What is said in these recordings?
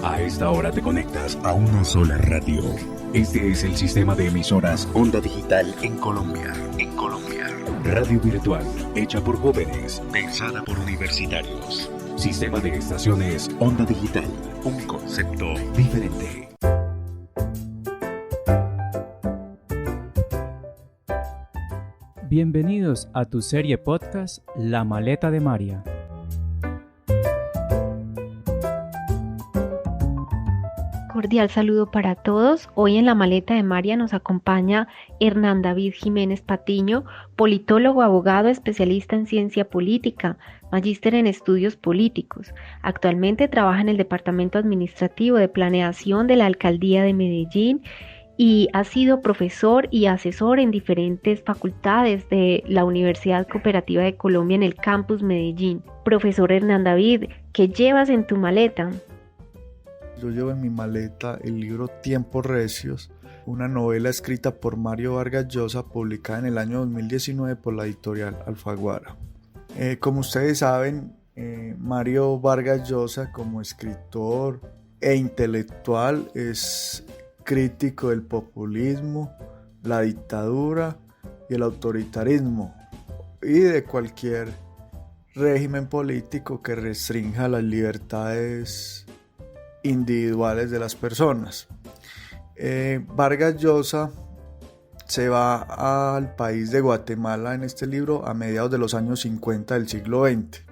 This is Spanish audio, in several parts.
A esta hora te conectas a una sola radio. Este es el sistema de emisoras Onda Digital en Colombia. Radio virtual, hecha por jóvenes, pensada por universitarios. Sistema de estaciones Onda Digital, un concepto diferente. Bienvenidos a tu serie podcast La Maleta de María. Cordial saludo para todos. Hoy en La Maleta de María nos acompaña Hernán David Jiménez Patiño, politólogo, abogado, especialista en ciencia política, magíster en estudios políticos. Actualmente trabaja en el Departamento Administrativo de Planeación de la Alcaldía de Medellín y ha sido profesor y asesor en diferentes facultades de la Universidad Cooperativa de Colombia en el campus Medellín. Profesor Hernán David, ¿qué llevas en tu maleta? Yo llevo en mi maleta el libro Tiempos Recios, una novela escrita por Mario Vargas Llosa, publicada en el año 2019 por la editorial Alfaguara. Como ustedes saben, Mario Vargas Llosa, como escritor e intelectual, es crítico del populismo, la dictadura y el autoritarismo, y de cualquier régimen político que restrinja las libertades individuales de las personas. Vargas Llosa se va al país de Guatemala en este libro a mediados de los años 50 del siglo XX.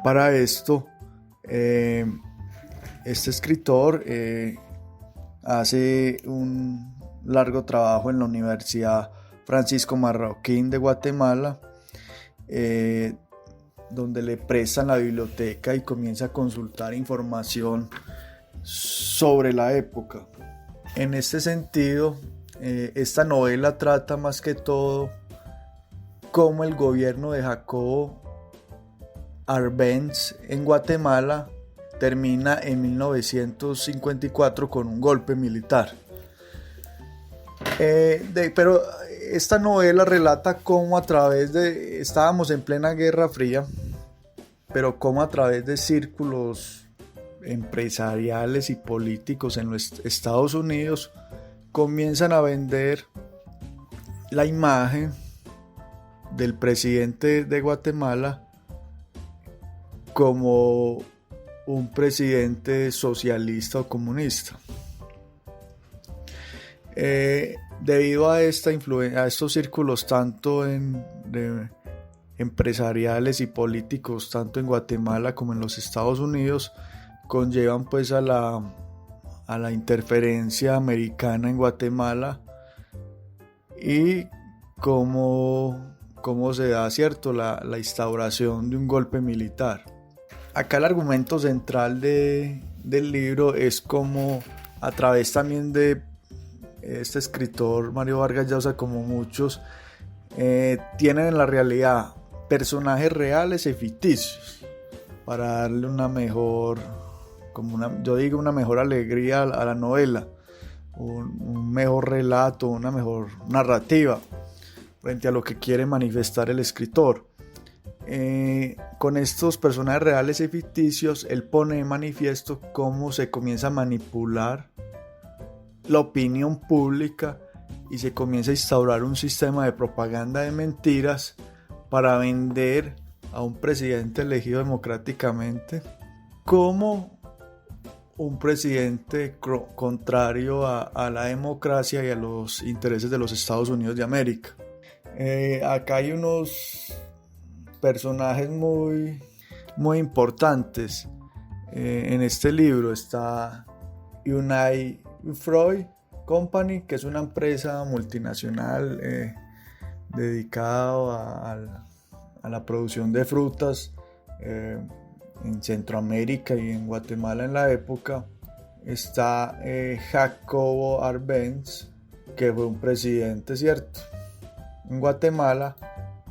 Para esto, este escritor hace un largo trabajo en la Universidad Francisco Marroquín de Guatemala, donde le prestan la biblioteca y comienza a consultar información sobre la época. En este sentido, esta novela trata más que todo cómo el gobierno de Jacobo Arbenz en Guatemala termina en 1954 con un golpe militar. Pero esta novela relata cómo estábamos en plena Guerra Fría, pero cómo a través de círculos empresariales y políticos en los Estados Unidos comienzan a vender la imagen del presidente de Guatemala como un presidente socialista o comunista. Debido a esta influencia, a estos círculos tanto empresariales y políticos, tanto en Guatemala como en los Estados Unidos, conllevan pues a la interferencia americana en Guatemala y cómo se da, ¿cierto?, la instauración de un golpe militar. Acá el argumento central del libro es cómo, a través también de este escritor Mario Vargas Llosa, como muchos, tienen en la realidad personajes reales y ficticios para darle una mejor alegría a la novela, un mejor relato, una mejor narrativa frente a lo que quiere manifestar el escritor. Con estos personajes reales y ficticios, él pone de manifiesto cómo se comienza a manipular la opinión pública y se comienza a instaurar un sistema de propaganda de mentiras para vender a un presidente elegido democráticamente como un presidente contrario a la democracia y a los intereses de los Estados Unidos de América. Acá hay unos personajes muy, muy importantes en este libro. Está United Fruit Company, que es una empresa multinacional dedicada a la producción de frutas en Centroamérica y en Guatemala en la época. Está Jacobo Arbenz, que fue un presidente, ¿cierto?, en Guatemala.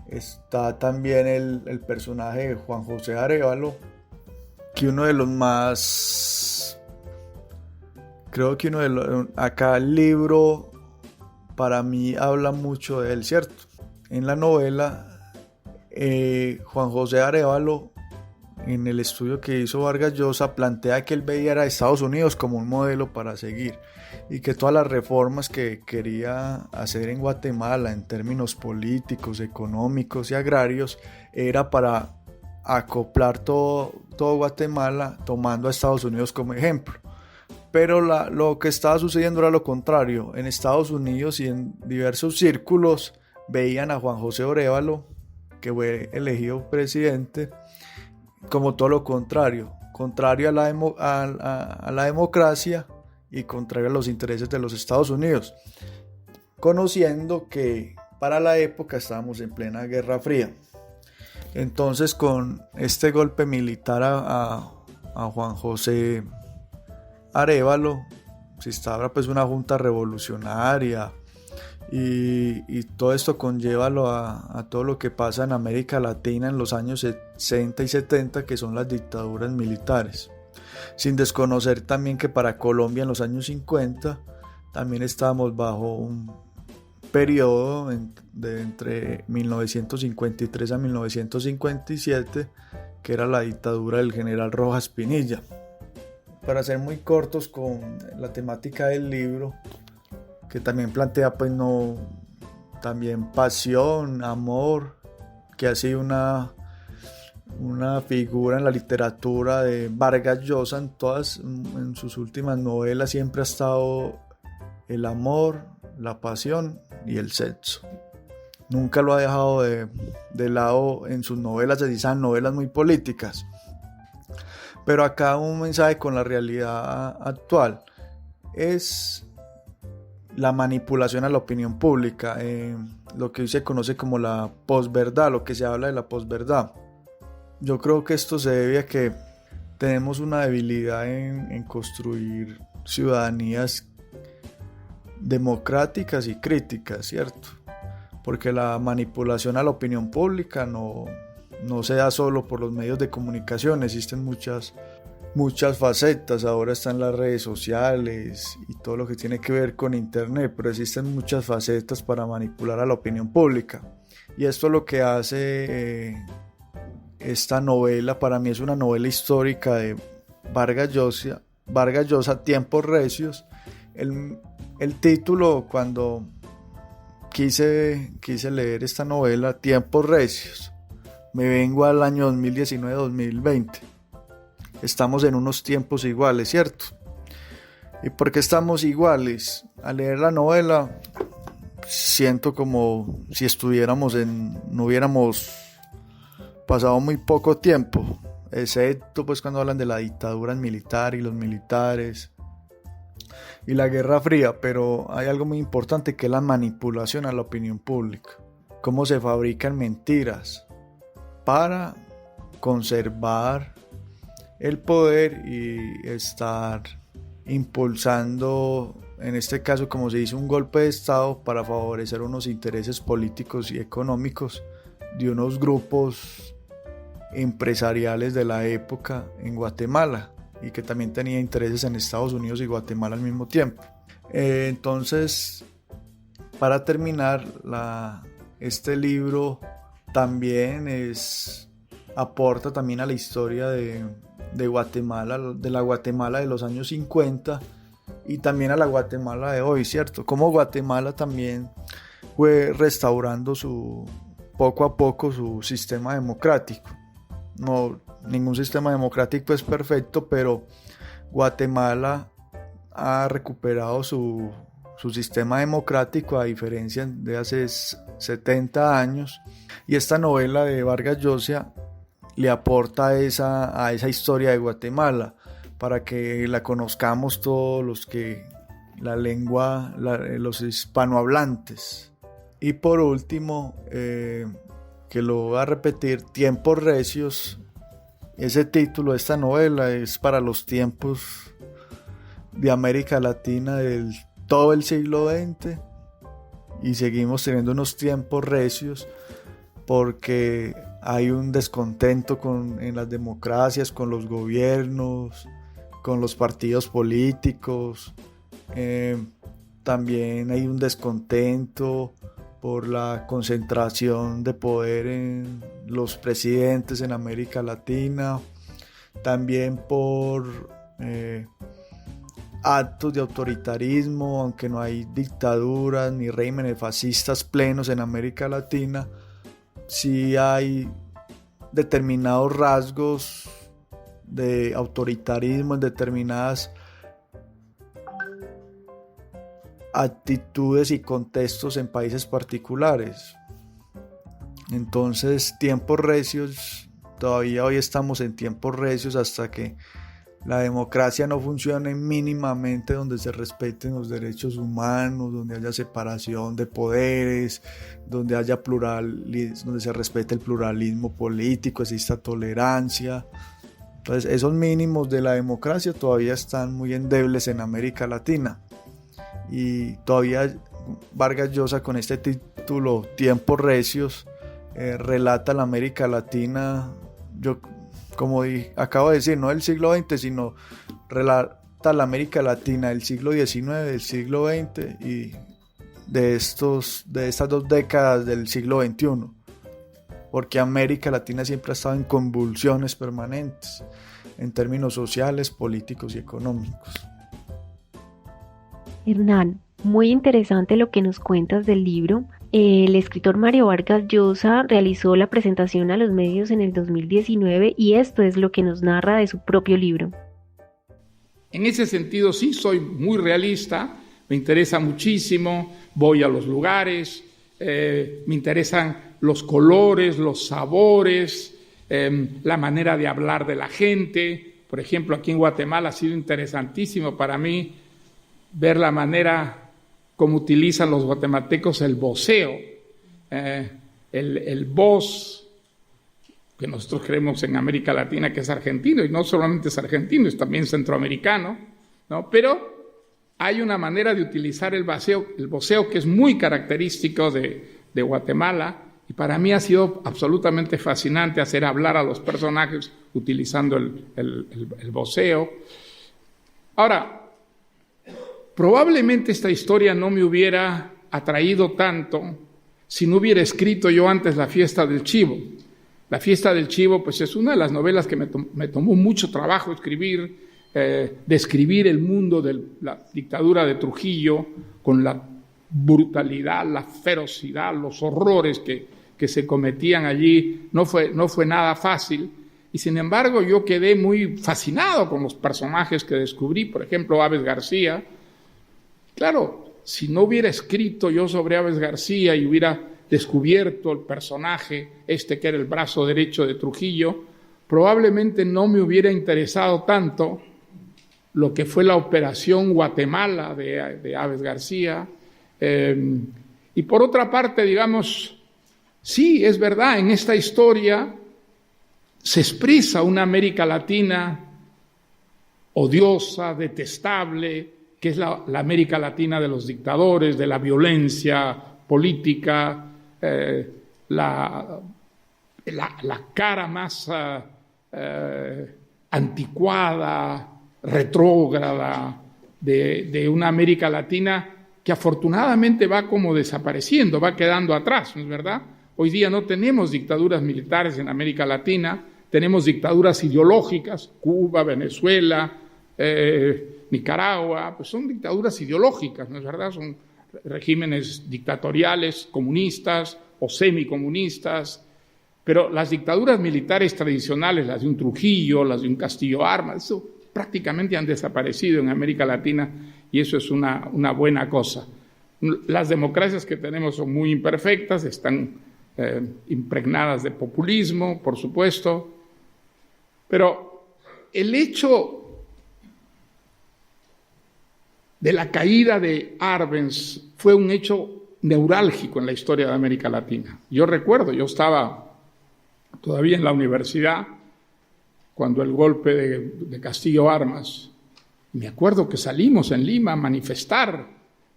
Está también el personaje de Juan José Arévalo, que acá el libro para mí habla mucho de él, ¿cierto? En la novela, Juan José Arévalo en el estudio que hizo Vargas Llosa, plantea que él veía a Estados Unidos como un modelo para seguir y que todas las reformas que quería hacer en Guatemala en términos políticos, económicos y agrarios era para acoplar todo Guatemala tomando a Estados Unidos como ejemplo. Pero lo que estaba sucediendo era lo contrario. En Estados Unidos y en diversos círculos veían a Juan José Arévalo, que fue elegido presidente, como todo lo contrario a la democracia y contrario a los intereses de los Estados Unidos, conociendo que para la época estábamos en plena Guerra Fría. Entonces, con este golpe militar a Juan José Arévalo, se instaura pues una junta revolucionaria y todo esto conlleva a todo lo que pasa en América Latina en los años 60 y 70, que son las dictaduras militares, sin desconocer también que para Colombia en los años 50 también estábamos bajo un periodo de entre 1953 a 1957, que era la dictadura del general Rojas Pinilla. Para ser muy cortos con la temática del libro, que también plantea pues también pasión, amor, que ha sido una figura en la literatura de Vargas Llosa. En sus últimas novelas siempre ha estado el amor, la pasión y el sexo. Nunca lo ha dejado de lado en sus novelas, así sean novelas muy políticas. Pero acá un mensaje con la realidad actual es la manipulación a la opinión pública, lo que hoy se conoce como la posverdad, lo que se habla de la posverdad. Yo creo que esto se debe a que tenemos una debilidad en construir ciudadanías democráticas y críticas, ¿cierto? Porque la manipulación a la opinión pública no se da solo por los medios de comunicación, existen muchas facetas. Ahora están las redes sociales y todo lo que tiene que ver con internet, pero existen muchas facetas para manipular a la opinión pública. Y esto es lo que hace esta novela. Para mí es una novela histórica de Vargas Llosa, Tiempos Recios. El título, cuando quise leer esta novela, Tiempos Recios, me vengo al año 2019-2020. Estamos en unos tiempos iguales, ¿cierto? ¿Y por qué estamos iguales? Al leer la novela siento como si no hubiéramos pasado muy poco tiempo, excepto pues cuando hablan de la dictadura militar y los militares y la Guerra Fría. Pero hay algo muy importante, que es la manipulación a la opinión pública. Cómo se fabrican mentiras para conservar el poder y estar impulsando, en este caso como se dice, un golpe de estado para favorecer unos intereses políticos y económicos de unos grupos empresariales de la época en Guatemala, y que también tenía intereses en Estados Unidos y Guatemala al mismo tiempo. Entonces, para terminar, este libro también aporta también a la historia de Guatemala, de la Guatemala de los años 50 y también a la Guatemala de hoy, ¿cierto? Como Guatemala también fue restaurando poco a poco su sistema democrático. Ningún sistema democrático es perfecto, pero Guatemala ha recuperado su sistema democrático, a diferencia de hace 70 años. Y esta novela de Vargas Llosa le aporta a esa historia de Guatemala, para que la conozcamos todos los hispanohablantes. Y por último, que lo voy a repetir, Tiempos Recios, ese título de esta novela es para los tiempos de América Latina del todo el siglo XX, y seguimos teniendo unos tiempos recios porque hay un descontento en las democracias, con los gobiernos, con los partidos políticos. También hay un descontento por la concentración de poder en los presidentes en América Latina. también por actos de autoritarismo, aunque no hay dictaduras ni regímenes fascistas plenos en América Latina, sí hay determinados rasgos de autoritarismo en determinadas actitudes y contextos en países particulares. Entonces, tiempos recios, todavía hoy estamos en tiempos recios hasta que la democracia no funcione mínimamente, donde se respeten los derechos humanos, donde haya separación de poderes, donde haya donde se respete el pluralismo político, exista tolerancia. Entonces, esos mínimos de la democracia todavía están muy endebles en América Latina. Y todavía Vargas Llosa, con este título, Tiempos Recios, relata la América Latina, como acabo de decir, no del siglo XX, sino relata la América Latina del siglo XIX, del siglo XX y de estas 2 décadas del siglo XXI, porque América Latina siempre ha estado en convulsiones permanentes en términos sociales, políticos y económicos. Hernán, muy interesante lo que nos cuentas del libro. El escritor Mario Vargas Llosa realizó la presentación a los medios en el 2019 y esto es lo que nos narra de su propio libro. En ese sentido sí soy muy realista, me interesa muchísimo, voy a los lugares, me interesan los colores, los sabores, la manera de hablar de la gente. Por ejemplo, aquí en Guatemala ha sido interesantísimo para mí ver la manera como utilizan los guatemaltecos el voceo, el voz, que nosotros creemos en América Latina que es argentino, y no solamente es argentino, es también centroamericano, ¿no? Pero hay una manera de utilizar el voceo que es muy característico de Guatemala, y para mí ha sido absolutamente fascinante hacer hablar a los personajes utilizando el voceo. Ahora, probablemente esta historia no me hubiera atraído tanto si no hubiera escrito yo antes La Fiesta del Chivo. La Fiesta del Chivo, pues es una de las novelas que me tomó mucho trabajo escribir, describir el mundo de la dictadura de Trujillo con la brutalidad, la ferocidad, los horrores que se cometían allí. No fue nada fácil. Y sin embargo yo quedé muy fascinado con los personajes que descubrí, por ejemplo, Aves García. Claro, si no hubiera escrito yo sobre Aves García y hubiera descubierto el personaje, que era el brazo derecho de Trujillo, probablemente no me hubiera interesado tanto lo que fue la Operación Guatemala de Aves García. Y por otra parte, digamos, sí, es verdad, en esta historia se expresa una América Latina odiosa, detestable, que es la América Latina de los dictadores, de la violencia política, la cara más anticuada, retrógrada de una América Latina que afortunadamente va como desapareciendo, va quedando atrás, ¿no es verdad? Hoy día no tenemos dictaduras militares en América Latina, tenemos dictaduras ideológicas, Cuba, Venezuela, Nicaragua, pues son dictaduras ideológicas, ¿no es verdad? Son regímenes dictatoriales, comunistas o semicomunistas, pero las dictaduras militares tradicionales, las de un Trujillo, las de un Castillo Armas, eso prácticamente han desaparecido en América Latina y eso es una buena cosa. Las democracias que tenemos son muy imperfectas, están impregnadas de populismo, por supuesto, pero el hecho de la caída de Arbenz fue un hecho neurálgico en la historia de América Latina. Yo recuerdo, yo estaba todavía en la universidad cuando el golpe de Castillo Armas. Me acuerdo que salimos en Lima a manifestar,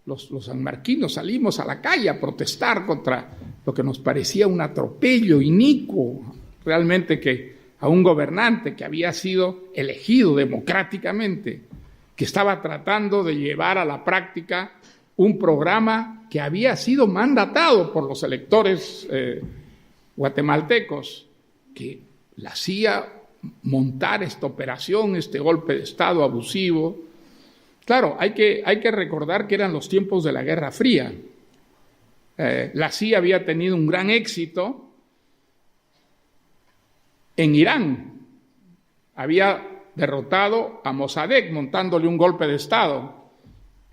los sanmarquinos salimos a la calle a protestar contra lo que nos parecía un atropello inicuo, realmente, que a un gobernante que había sido elegido democráticamente, que estaba tratando de llevar a la práctica un programa que había sido mandatado por los electores guatemaltecos, que la CIA montar esta operación, este golpe de Estado abusivo. Claro, hay que recordar que eran los tiempos de la Guerra Fría. La CIA había tenido un gran éxito en Irán. Había derrotado a Mossadegh montándole un golpe de Estado.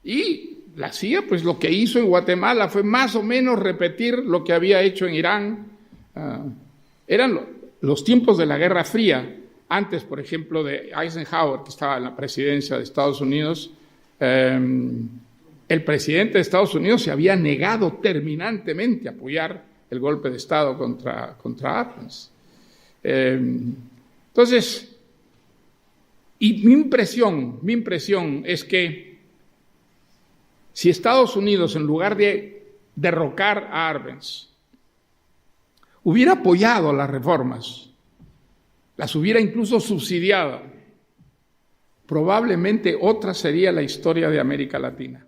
Y la CIA, pues lo que hizo en Guatemala fue más o menos repetir lo que había hecho en Irán. Eran los tiempos de la Guerra Fría. Antes, por ejemplo, de Eisenhower, que estaba en la presidencia de Estados Unidos, el presidente de Estados Unidos se había negado terminantemente a apoyar el golpe de Estado contra Arbenz. Entonces, y mi impresión es que si Estados Unidos, en lugar de derrocar a Arbenz, hubiera apoyado las reformas, las hubiera incluso subsidiado, probablemente otra sería la historia de América Latina.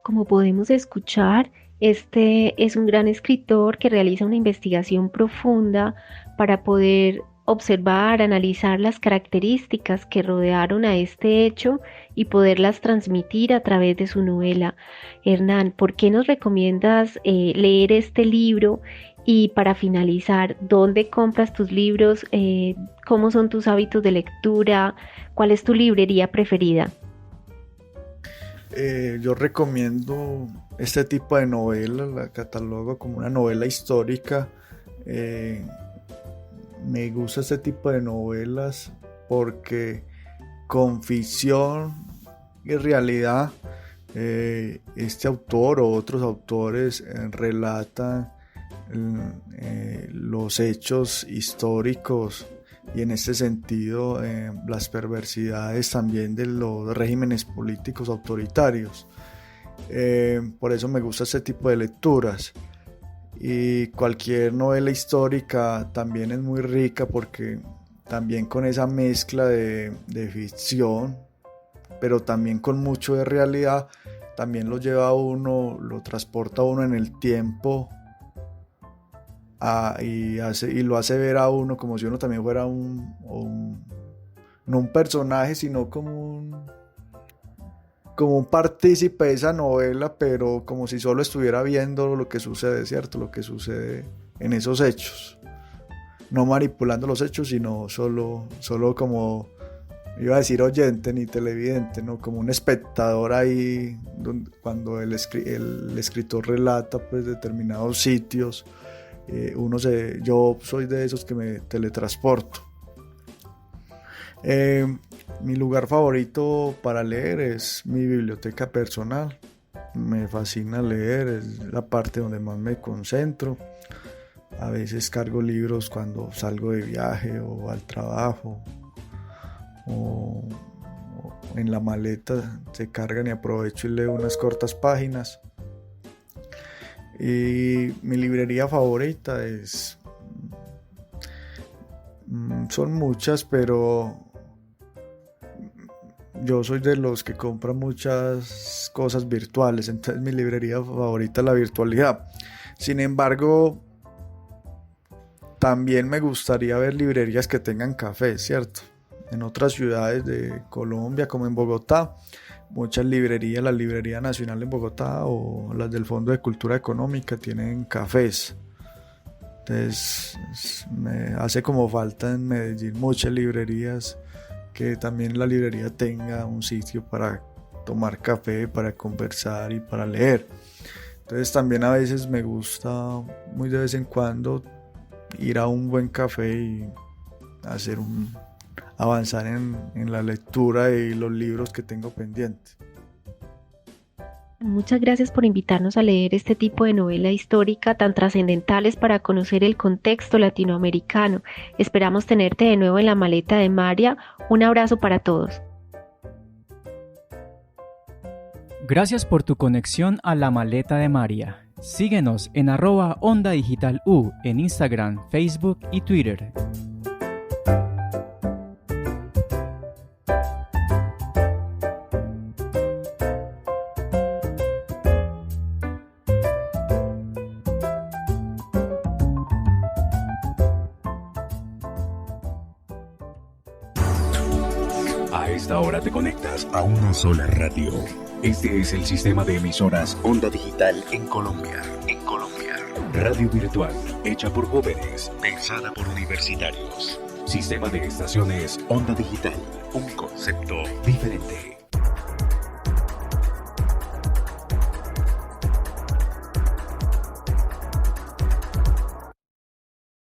Como podemos escuchar, este es un gran escritor que realiza una investigación profunda para poder observar, analizar las características que rodearon a este hecho y poderlas transmitir a través de su novela. Hernán, ¿por qué nos recomiendas leer este libro? Y para finalizar, ¿dónde compras tus libros? ¿Cómo son tus hábitos de lectura? ¿Cuál es tu librería preferida? Yo recomiendo este tipo de novela, la catalogo como una novela histórica. Me gusta este tipo de novelas porque con ficción y realidad este autor o otros autores relatan los hechos históricos y en este sentido las perversidades también de los regímenes políticos autoritarios. Por eso me gusta este tipo de lecturas. Y cualquier novela histórica también es muy rica porque también con esa mezcla de ficción, pero también con mucho de realidad, también lo lleva a uno, lo transporta a uno en el tiempo y lo hace ver a uno como si uno también fuera no un personaje, sino como un partícipe de esa novela, pero como si solo estuviera viendo lo que sucede, ¿cierto? Lo que sucede en esos hechos. No manipulando los hechos, sino solo como, iba a decir oyente ni televidente, ¿no? Como un espectador ahí, cuando el escritor relata pues determinados sitios. Yo soy de esos que me teletransporto. Mi lugar favorito para leer es mi biblioteca personal. Me fascina leer, es la parte donde más me concentro. A veces cargo libros cuando salgo de viaje o al trabajo, o en la maleta se cargan y aprovecho y leo unas cortas páginas. Y mi librería favorita son muchas, pero yo soy de los que compran muchas cosas virtuales, entonces mi librería favorita es la virtualidad. Sin embargo, también me gustaría ver librerías que tengan café, ¿cierto? En otras ciudades de Colombia, como en Bogotá, muchas librerías, la Librería Nacional en Bogotá o las del Fondo de Cultura Económica tienen cafés. Entonces me hace como falta en Medellín muchas librerías, que también la librería tenga un sitio para tomar café, para conversar y para leer. Entonces también a veces me gusta, muy de vez en cuando, ir a un buen café y avanzar en la lectura y los libros que tengo pendientes. Muchas gracias por invitarnos a leer este tipo de novela histórica tan trascendentales para conocer el contexto latinoamericano. Esperamos tenerte de nuevo en la maleta de María. Un abrazo para todos. Gracias por tu conexión a la maleta de María. Síguenos en @OndaDigitalU en Instagram, Facebook y Twitter. A esta hora te conectas a Una Sola Radio. Este es el sistema de emisoras Onda Digital en Colombia. En Colombia. Radio virtual, hecha por jóvenes, pensada por universitarios. Sistema de estaciones Onda Digital. Un concepto diferente.